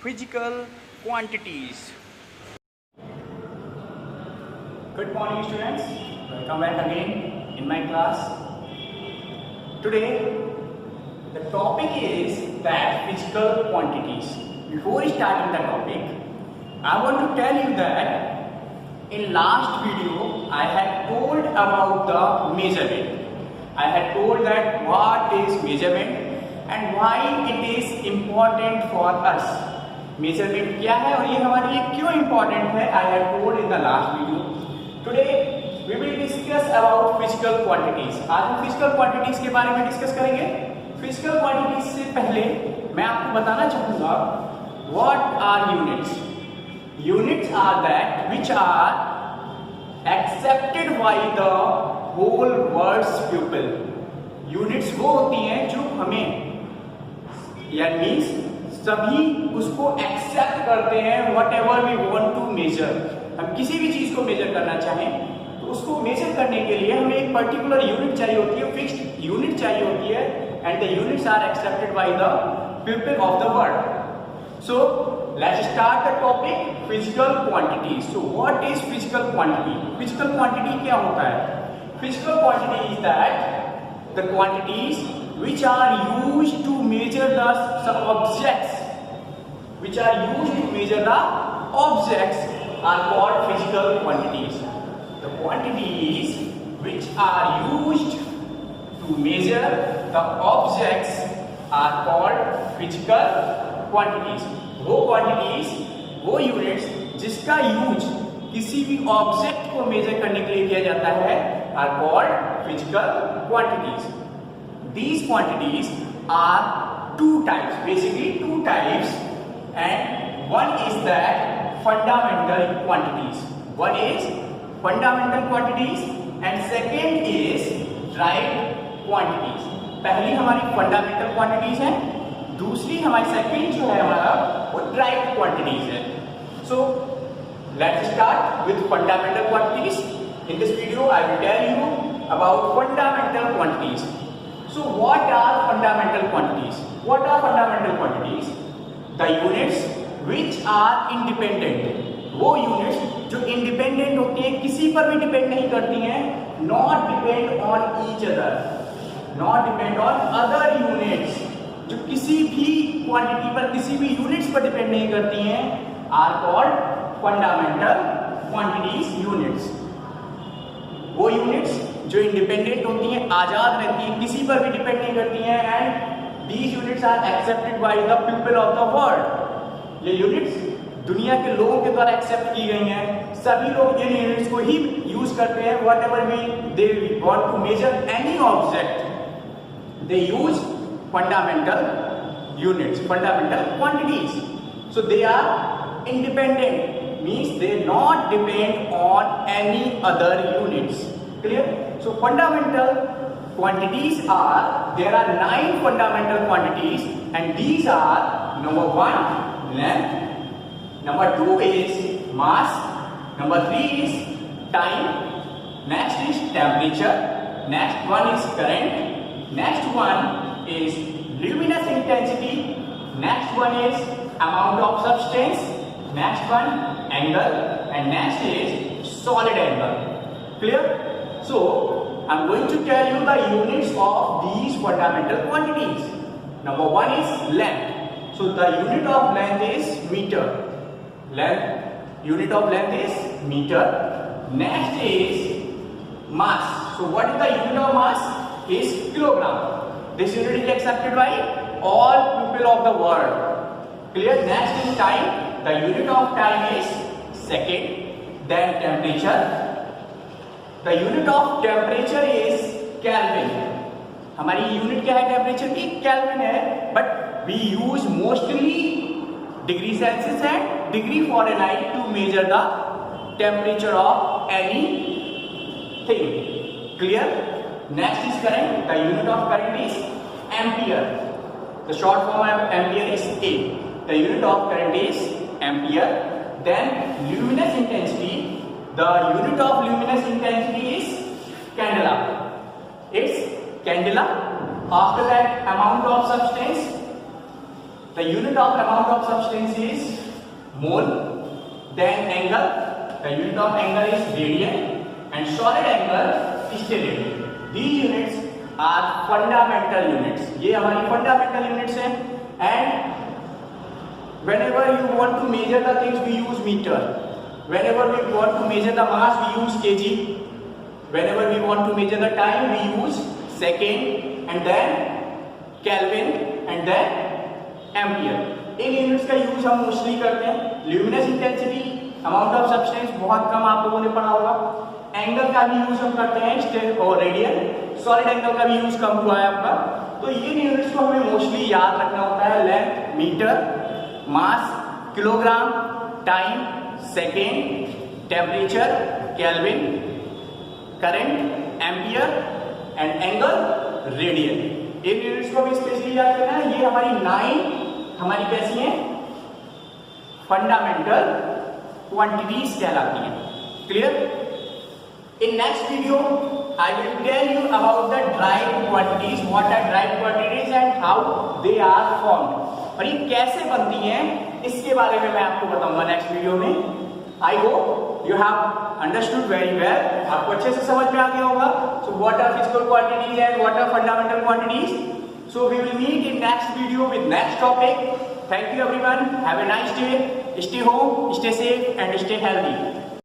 physical quantities. Good morning students, welcome back again in my class. Today the topic is that physical quantities. Before starting the topic, I want to tell you that in last video I had told about the measurement. I had told that what is measurement and why it is important for us. Measurement क्या है और ये हमारे लिए क्यों important है? I had told in the last video. Today we will discuss about physical quantities. आज हम physical quantities के बारे में discuss करेंगे. Physical quantities से पहले मैं आपको बताना चाहूँगा what are units. Units are that which are accepted by the whole world's people. Units वो होती हैं जो हमें यानी मीन्स सभी उसको एक्सेप्ट करते हैं. whatever we want to measure, हम किसी भी चीज को मेजर करना चाहें तो उसको मेजर करने के लिए हमें एक पर्टिकुलर यूनिट चाहिए होती है, फिक्स्ड यूनिट चाहिए होती है. And the units are accepted by the people of the world. So let's start the topic physical quantity. So what is physical quantity? Physical quantity क्या होता है? Physical quantity is that the quantities which are used to measure the objects, which are used to measure the objects are called physical quantities. The quantities which are used to measure the objects are called physical quantities. वो quantities, वो units जिसका use किसी भी object को major करने के लिए किया जाता है are called physical quantities. These quantities are two types, basically two types, and one is that fundamental quantities. One is fundamental quantities and second is derived quantities. पहली हमारी fundamental quantities है, दूसरी हमारी second जो है हमारा वो derived quantities है. So let's start with fundamental quantities. In this video I will tell you about fundamental quantities. So what are fundamental quantities? What are fundamental quantities? The units which are independent. वो units जो independent होती हैं, किसी पर भी depend नहीं करती हैं, not depend on each other, not depend on other units, जो किसी भी quantity पर, किसी भी units पर depend नहीं करती हैं, are called fundamental quantities units. वो units जो इंडिपेंडेंट होती हैं, आजाद रहती हैं, किसी पर भी डिपेंड नहीं करती हैं, and these units are accepted by the people of the world. ये यूनिट्स दुनिया के लोगों के द्वारा एक्सेप्ट की गई हैं. सभी लोग इन यूनिट्स को ही यूज करते हैं. Whatever we they want to measure any object, they use fundamental units, fundamental quantities. So they are independent, means they not depend on any other units. Clear? So fundamental quantities are, there are 9 fundamental quantities and these are number 1 length, number 2 is mass, number 3 is time, next is temperature, next one is current, next one is luminous intensity, next one is amount of substance, next one angle, and next is solid angle. Clear? So I am going to tell you the units of these fundamental quantities. Number 1 is length. So the unit of length is meter. Length, unit of length is meter. Next is mass. So what is the unit of mass? Is kilogram. This unit is accepted by all people of the world. Clear? Next is time. The unit of time is second. Then temperature. The unit of temperature is Kelvin. हमारी unit क्या है temperature की? Kelvin है. But we use mostly degree Celsius and degree Fahrenheit to measure the temperature of any thing. Clear? Next is current. The unit of current is ampere. The short form of ampere is A. The unit of current is ampere. Then luminous intensity. The unit of luminous intensity is candela. It's candela. After that, amount of substance. The unit of amount of substance is mole. Then angle, the unit of angle is radian, and solid angle is steradian. These units are fundamental units. ये हमारी fundamental units हैं. And whenever you want to measure the things, we use meter. Whenever we want to measure the mass, we use kg. Whenever we want to measure the time, we use second, and then Kelvin, and then ampere. In units का use हम mostly करते हैं. Luminous intensity, amount of substance बहुत कम आप लोगों ने पढ़ा होगा. एंगल का भी यूज हम करते हैं, स्टेप और रेडियन. सॉलिड एंगल का भी यूज कम हुआ है आपका. तो ये यूनिट्स को हमें मोस्टली याद रखना होता है. Length metre, mass kilogram, time second, temperature Kelvin, current ampere, and angle radian. इन यूनिट्स को भी स्पेशली याद करना है. ये हमारी 9 हमारी कैसी हैं? फंडामेंटल क्वांटिटीज कहलाती हैं. Clear? In next video I will tell you about the derived quantities, what are derived quantities and how they are formed. और ये कैसे बनती हैं इसके बारे में मैं आपको बताऊंगा नेक्स्ट वीडियो में. I hope you have understood very well. आपको अच्छे से समझ में आ गया होगा. So what are physical quantities and what are fundamental quantities. So we will meet in next video with next topic. Thank you everyone. Have a nice day. Stay home, stay safe and stay healthy.